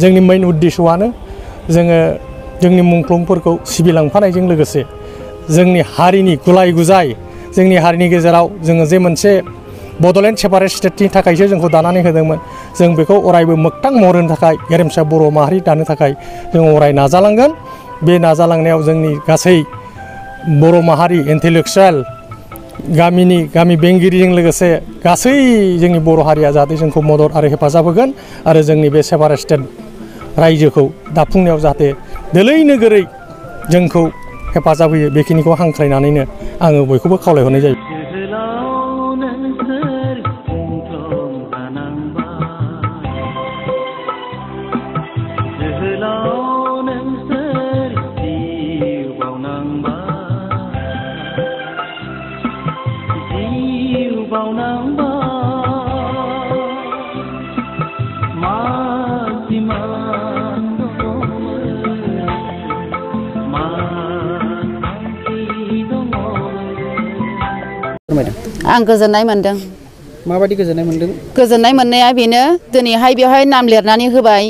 जोंनि मेन उद्देश्यआनो जोङो जोंनि मुंख्लंफोरखौ सिबिलांफानायजों लोगोसे जोंनि हारिनि गुलाय गुजाय जोंनि हारिनि गेजेराव जोङो जे मोनसे बड'लेण्ड सेपारेट स्टेटनि थाखायसो जोंखौ दानानै होदोंमोन जों बेखौ अरायबो मोगथां महर होनो थाखाय गेरेमसा बर' माहारि दानो थाखाय जों अराय नाजालांगोन। बे नाजालांनायाव जोंनि गासै बर' माहारि इन्टेलेक्सुवेल गामि बेंगिरिजों लोगोसे गासै जोंनि बर' हारिया जाहाथे जोंखौ मदद आरो हेफाजाब होगोन आरो जोंनि बे सेपारेट स्टेट रायजोखौ दाफुंनायाव जाहाथे दोलै नोगोरै जोंखौ हेफाजाब होयो बेखिनिखौ हांख्रायनानैनो आङो बयखौबो खावलायहरनाय जायो। आं गोजोननाय मोनदों। माबायदि गोजोननाय मोनदों? गोजोननाय मोननाया बेनो दिनैहाय बेवहाय नाम लिरनानै होबाय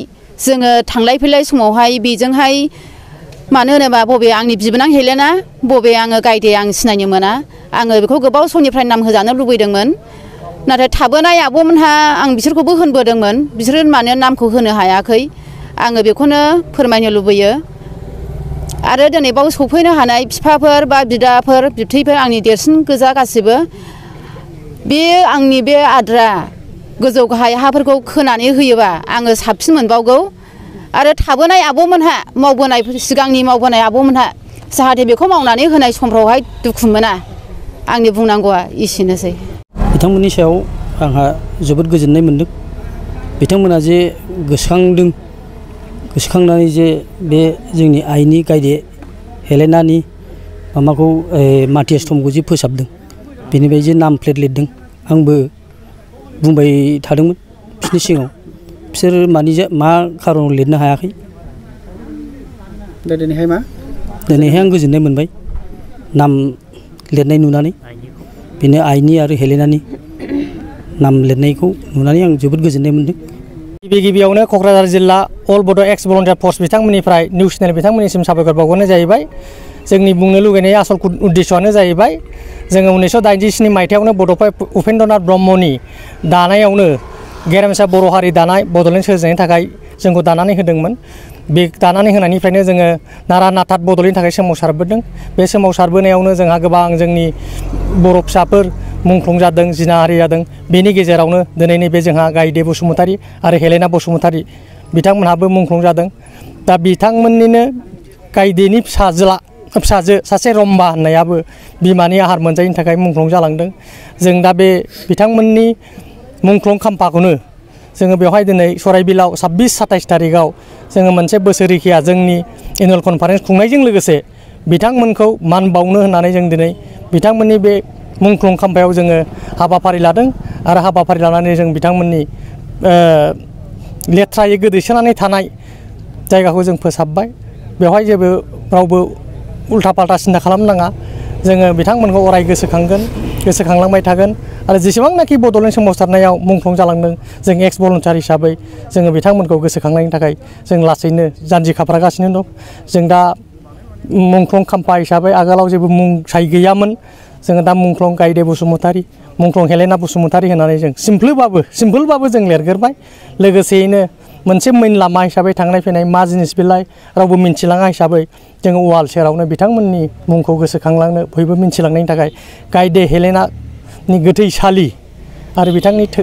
जोङो थांलाय फैलाय समावहाय बेजोंहाय मानो होनोबा बबे आंनि बिबोनां हेलेना बबे आङो गायदे आं सिनायनो मोना आङो बेखौ गोबाव समनिफ्राय नाम होजानो लुबैदोंमोन नाथाय थाबोनाय आब'मोनहा आं बिसोरखौबो होनबोदोंमोन बिसोरो मानो नामखौ होनो हायाखै आङो बेखौनो फोरमायनो लुबैयो आरो दिनै बाव सफैनो हानाय बिफाफोर बा बिदाफोर बिबथैफोर आंनि देरसिन गोजा गासिबो बे आंनि बे आद्रा गोजौ गाहाय हाफोरखौ खोनानै होयोबा आङो साबसिन मोनबावगौ आरो थाबोनाय आब'मोनहा मावबोनाय सिगांनि मावबोनाय आब'मोनहा जाहाथे बेखौ मावनानै होनाय समफ्रावहाय दुखु मोना आंनि बुंनांगौआ एसेनोसै। बिथांमोननि सायाव आंहा जोबोद गोजोननाय मोनदों। बिथांमोना जे गोसोखांदों गोसोखांनानै जे बे जोंनि आइनि गायदे हेलेनानि माबाखौ माथियास थमखौ जे फोसाबदों बेनिफ्राय जे नाम प्लेट लिरदों आंबो बुंबाय थादोंमोन बिसोरनि सिगाङाव बिसोर मा खारनाव लिरनो हायाखै दा दिनैहाय मा दिनैहाय आं गोजोननाय मोनबाय नाम लिरनाय नुनानै बेनो आइनि आरो हेलेनानि नाम लिरनायखौ नुनानै आं जोबोद गोजोननाय मोनदों। गिबियावनो क'क्राझार जिल्ला अल बड' एक्स भलन्टियार फर्स बिथांमोननिफ्राय निउस चेनेल बिथांमोननिसिम साबायखर बावहरनाय जाहैबाय। जोंनि बुंनो लुगैनाय आसल उद्देश्यआनो जाहैबाय जोङो 1987 मायथाइयावनो बड'फा उपेन्द्रनाथ ब्रह्मनि दानायावनो गेरेमसा बर' हारि दानाय बड'लेण्ड सोरजिनायनि थाखाय जोंखौ दानानै होदोंमोन। बे दानानै होनायनिफ्रायनो जोङो नारा नाथात बड'लेण्डनि थाखाय सोमावसारबोदों। बे सोमावसारबोनायावनो जोंहा गोबां जोंनि बर' फिसाफोर मुंख्लं जादों जिनाहारि जादों बेनि गेजेरावनो दिनै नैबे जोंहा गायदे बसुमतारी आरो हेलेना बसुमतारी बिथांमोनहाबो मुंख्लं जादों। दा बिथांमोननिनो गायदेनि फिसाजो सासे रम्बा होननायाबो बिमानि आहार मोनजायैनि थाखाय मुंख्लं जालांदों। जों दा बे बिथांमोननि मुंख्लं खाम्फाखौनो जोङो बेवहाय दिनै सराइबिलाव 26-27 थारिखआव जोङो मोनसे बोसोरिखिया जोंनि एनुवेल कनफारेन्स खुंनायजों लोगोसे बिथांमोनखौ मान बावनो होननानै जों दिनै बिथांमोननि बे मुंख्लं खाम्फायाव जोङो हाबाफारि लादों आरो हाबाफारि लानानै जों बिथांमोननि लेथ्रायै गोदैसोनानै थानाय जायगाखौ जों फोसाबबाय। बेवहाय जेबो रावबो उल्था पाल्टा सिन्था खालामनाङा जोङो बिथांमोनखौ अराय गोसोखांलांबाय थागोन आरो जेसेबांनाखि बड'लेण्ड सोमावसारनायाव मुंख्लं जालांदों जों एक्स भलन्टियार हिसाबै जोङो बिथांमोनखौ गोसोखांनायनि थाखाय जों लासैनो जानजि खाफ्रागासिनो दं। जों दा मुंख्लं खाम्फा हिसाबै आगोलाव जेबो मुं गैयामोन जोङो दा मुंख्लं गायदे बसुमतारी मुंख्लं हेलेना बसुमतारी होननानै जों सिम्पोलबाबो जों लिरगोरबाय। लोगोसेयैनो मोनसे मेन लामा हिसाबै थांनाय फैनाय मा जिनिस बेलाय रावबो मिन्थिलाङा हिसाबै जोङो वाल सेरावनो बिथांमोननि मुंखौ गोसोखांलांनो बयबो मिन्थिलांनायनि थाखाय गायदे हेलेनानि गोथैसालि आरो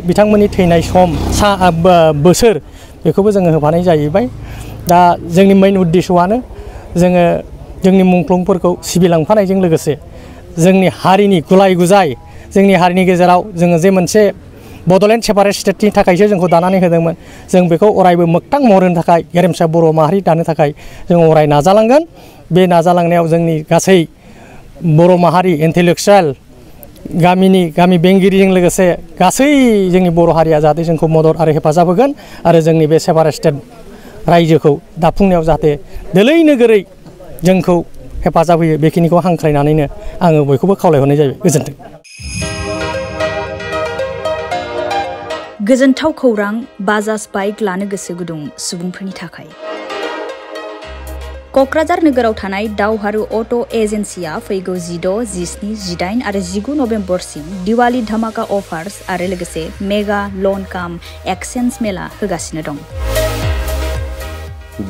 बिथांमोननि थैनाय सम बोसोर बेखौबो जोङो होफानाय जाहैबाय। दा जोंनि मेन उद्देश्यआनो जोङो जोंनि मुंख्लंफोरखौ सिबिलांफानायजों लोगोसे जोंनि हारिनि गुलाय गुजाय जोंनि हारिनि गेजेराव जोङो जे मोनसे बड'लेण्ड सेपारेट स्टेटनि थाखायसो जोंखौ दानानै होदोंमोन जों बेखौ अरायबो मोगथां महर होनो थाखाय गेरेमसा बर' माहारि दानो थाखाय जों अराय नाजालांगोन। बे नाजालांनायाव जोंनि गासै बर' माहारि इन्टेलेक्सुवेल गामि बेंगिरिजों लोगोसे गासै जोंनि बर' हारिया जाहाथे जोंखौ मदद आरो हेफाजाब होगोन आरो जोंनि बे सेपारेट स्टेट रायजोखौ दाफुंनायाव जाहाथे दोलै नोगोरै जोंखौ हेफाजाब होयो बेखिनिखौ हांख्रायनानैनो आङो बयखौबो खावलायहरनाय जायो। गोजोन्थों। गोजोनथाव खौरां बाजाज बाइक लानो गोसो गुदुं सुबुंफोरनि थाखाय। क'क्राझार नोगोराव थानाय दावहारु अट' एजेन्सिया फैगौ 16, 17, 18 आरो 19 नभेम्बरसिम दिवाली धमाका अफार्स आरो लोगोसे मेगा लन काम एक्सचेन्ज मेला होगासिनो दं।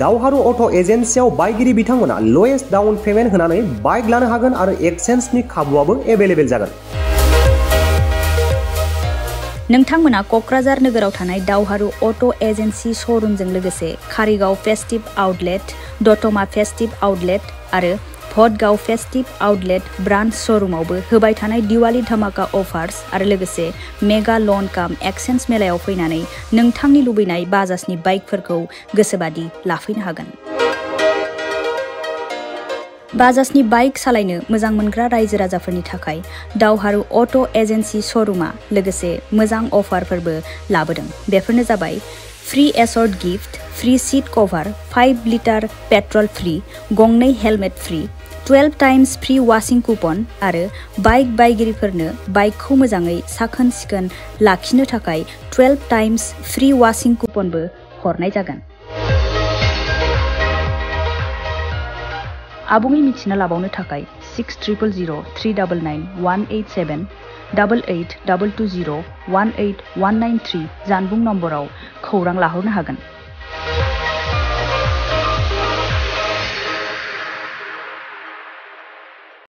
दावहारु अट' एजेन्सियाव बायगिरि बिथांमोना लवेस्ट डाउन पेमेन्ट होनानै बाइक लानो हागोन आरो एक्सचेन्जनि खाबुआबो एभेलेबेल जागोन। नोंथांमोना क'क्राझार नोगोराव थानाय दावहारु अट' एजेन्सि श'रुमजों लोगोसे कारिगाव फेस्टिभ आउटलेट, दतमा फेस्टिभ आउटलेट आरो भटगाव फेस्टिभ आउटलेट ब्रान्च श'रुमावबो होबाय थानाय दिवाली धमाका अफार्स आरो लोगोसे मेगा लन काम एक्सचेन्ज मेलायाव फैनानै नोंथांनि लुबैनाय बाजाजनि बाइकफोरखौ गोसोबादि लाफैनो हागोन। बाजाजनि बाइक सालायनो मोजां मोनग्रा रायजो राजाफोरनि थाखाय दावहारु अट' एजेन्सि श'रुमा लोगोसे मोजां अफारफोरबो लाबोदों। बेफोरनो जाबाय free assured gift, free seat cover, 5 litre petrol free, गंनै helmet free, 12 times free washing coupon आरो बाइक बायगिरिफोरनो बाइकखौ मोजाङै साखोन सिखोन लाखिनो थाखाय 12 टाइम्स फ्री वाशिं कुपनबो हरनाय जागोन। आबुङै मिथिना लाबावनो थाखाय 60000399 187 88 220 18193 जानबुं नम्बराव खौरां लाहरनो हागोन।